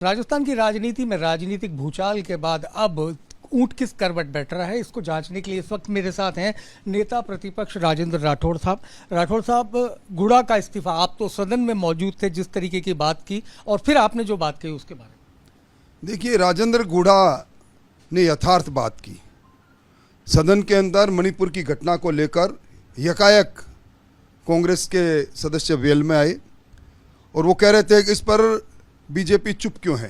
राजस्थान की राजनीति में राजनीतिक भूचाल के बाद अब ऊंट किस करवट बैठ रहा है, इसको जांचने के लिए इस वक्त मेरे साथ हैं नेता प्रतिपक्ष राजेंद्र राठौड़ साहब। राठौड़ साहब, गुड़ा का इस्तीफा, आप तो सदन में मौजूद थे जिस तरीके की बात की और फिर आपने जो बात कही उसके बारे में। देखिए, राजेंद्र गुड़ा ने यथार्थ बात की। सदन के अंदर मणिपुर की घटना को लेकर यकायक कांग्रेस के सदस्य वेल में आए और वो कह रहे थे कि इस पर बीजेपी चुप क्यों है।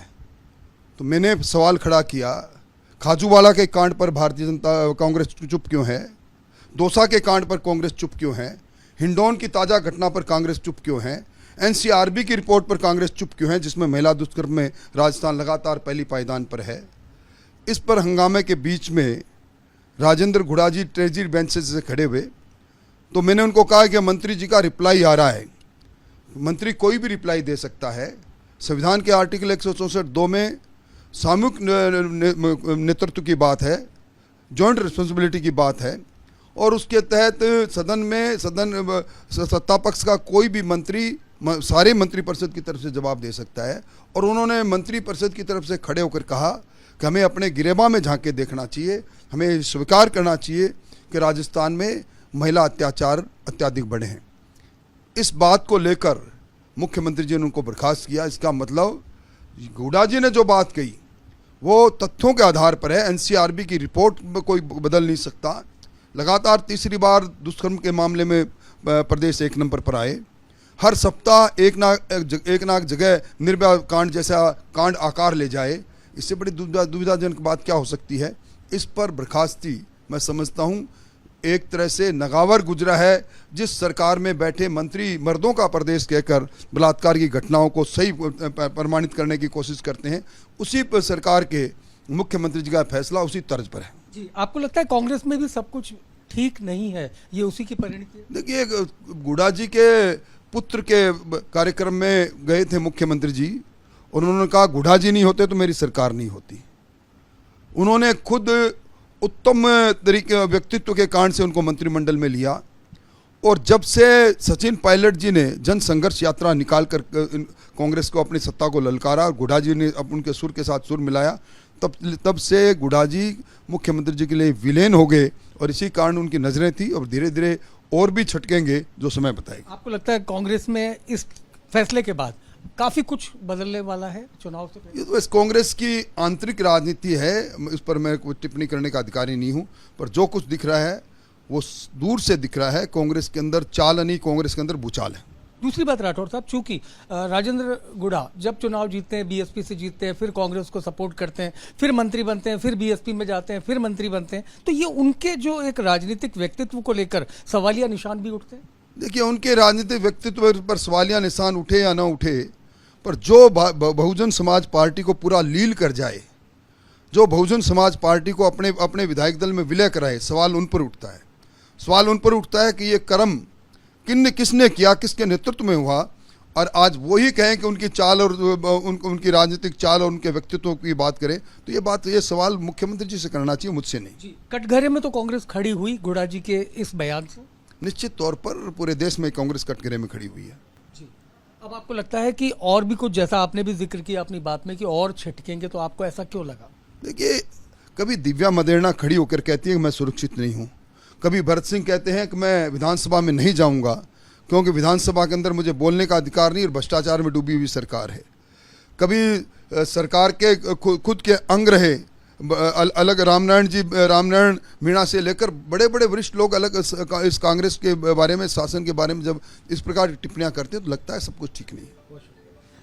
तो मैंने सवाल खड़ा किया, खाजूवाला के कांड पर भारतीय जनता कांग्रेस चुप क्यों है, दौसा के कांड पर कांग्रेस चुप क्यों है, हिंडौन की ताज़ा घटना पर कांग्रेस चुप क्यों है, एनसीआरबी की रिपोर्ट पर कांग्रेस चुप क्यों है जिसमें महिला दुष्कर्म में राजस्थान लगातार पहली पायदान पर है। इस पर हंगामे के बीच में राजेंद्र गुड़ा जी ट्रेजरी बेंच से खड़े हुए तो मैंने उनको कहा कि मंत्री जी का रिप्लाई आ रहा है। मंत्री कोई भी रिप्लाई दे सकता है। संविधान के आर्टिकल 164(2) में सामूहिक नेतृत्व की बात है, जॉइंट रिस्पॉन्सिबिलिटी की बात है और उसके तहत सदन सत्ता पक्ष का कोई भी मंत्री सारे मंत्रिपरिषद की तरफ से जवाब दे सकता है। और उन्होंने मंत्रिपरिषद की तरफ से खड़े होकर कहा कि हमें अपने गिरेबा में झांक के देखना चाहिए, हमें स्वीकार करना चाहिए कि राजस्थान में महिला अत्याचार अत्यधिक बढ़े हैं। इस बात को लेकर मुख्यमंत्री जी ने उनको बर्खास्त किया। इसका मतलब गुड़ा जी ने जो बात कही वो तथ्यों के आधार पर है। एनसीआरबी की रिपोर्ट में कोई बदल नहीं सकता। लगातार तीसरी बार दुष्कर्म के मामले में प्रदेश 1 नंबर पर आए। हर सप्ताह एक ना एक जगह निर्भया कांड जैसा कांड आकार ले जाए, इससे बड़ी दुविधाजनक बात क्या हो सकती है। इस पर बर्खास्ती मैं समझता हूँ एक तरह से नगावर गुजरा है। जिस सरकार में बैठे मंत्री मर्दों का प्रदेश कहकर बलात्कार की घटनाओं को सही प्रमाणित करने की कोशिश करते हैं, उसी पर सरकार के मुख्यमंत्री जी का फैसला उसी तर्ज पर है। जी, आपको लगता है कांग्रेस में भी सब कुछ ठीक नहीं है, ये उसी की परिणति है? देखिए, गुड़ा जी के पुत्र के कार्यक्रम में गए थे मुख्यमंत्री जी, उन्होंने कहा गुड़ा जी नहीं होते तो मेरी सरकार नहीं होती। उन्होंने खुद उत्तम तरीके व्यक्तित्व के कारण से उनको मंत्रिमंडल में लिया और जब से सचिन पायलट जी ने जन संघर्ष यात्रा निकालकर कांग्रेस को अपनी सत्ता को ललकारा और गुड़ा जी ने उनके सुर के साथ सुर मिलाया, तब से गुड़ा जी मुख्यमंत्री जी के लिए विलेन हो गए और इसी कारण उनकी नजरें थी और धीरे धीरे और भी छटकेंगे जो समय बताएगा। आपको लगता है कांग्रेस में इस फैसले के बाद काफी कुछ बदलने वाला है चुनाव से पहले? ये तो इस कांग्रेस की आंतरिक राजनीति है, इस पर मैं कोई टिप्पणी करने का अधिकारी नहीं हूं, पर जो कुछ दिख रहा है वो दूर से दिख रहा है। कांग्रेस के अंदर चाल नहीं, कांग्रेस के अंदर भूचाल है। दूसरी बात राठौड़ साहब, चूंकि राजेंद्र गुड़ा जब चुनाव जीतते हैं बीएसपी से जीतते हैं, फिर कांग्रेस को सपोर्ट करते हैं, फिर मंत्री बनते हैं, फिर बीएसपी में जाते हैं, फिर मंत्री बनते हैं, तो ये उनके जो एक राजनीतिक व्यक्तित्व को लेकर सवालिया निशान भी उठते हैं। देखिए, उनके राजनीतिक व्यक्तित्व पर सवालिया निशान उठे या ना उठे, पर जो बहुजन समाज पार्टी को पूरा लील कर जाए, जो बहुजन समाज पार्टी को अपने विधायक दल में विलय कराए, सवाल उन पर उठता है। सवाल उन पर उठता है कि ये कर्म किसने किया, किसके नेतृत्व में हुआ। और आज वही कहें कि उनकी चाल और उनकी राजनीतिक चाल और उनके व्यक्तित्व की बात करें, तो ये सवाल मुख्यमंत्री जी से करना चाहिए, मुझसे नहीं। जी, कटघरे में तो कांग्रेस खड़ी हुई गुड़ा जी के इस बयान से। निश्चित तौर पर पूरे देश में कांग्रेस कटघरे में खड़ी हुई है। जी, अब आपको लगता है कि और भी कुछ, जैसा आपने भी जिक्र किया अपनी बात में, कि और छिटकेंगे, तो आपको ऐसा क्यों लगा? देखिए, कभी दिव्या मदेरणा खड़ी होकर कहती है कि मैं सुरक्षित नहीं हूँ, कभी भरत सिंह कहते हैं कि मैं विधानसभा में नहीं जाऊंगा क्योंकि विधानसभा के अंदर मुझे बोलने का अधिकार नहीं और भ्रष्टाचार में डूबी हुई सरकार है। कभी सरकार के खुद के अंग रहे अलग रामनारायण मीणा से लेकर बड़े बड़े वरिष्ठ लोग अलग इस कांग्रेस के बारे में, शासन के बारे में जब इस प्रकार की टिप्पणियां करते हैं तो लगता है सब कुछ ठीक नहीं है।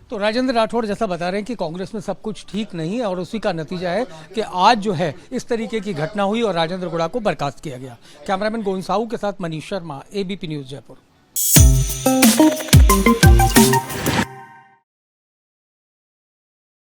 तो राजेंद्र राठौड़ जैसा बता रहे हैं कि कांग्रेस में सब कुछ ठीक नहीं है और उसी का नतीजा है कि आज जो है इस तरीके की घटना हुई और राजेंद्र गुड़ा को बर्खास्त किया गया। कैमरामैन गोविंद साहू के साथ मनीष शर्मा, एबीपी न्यूज़ जयपुर।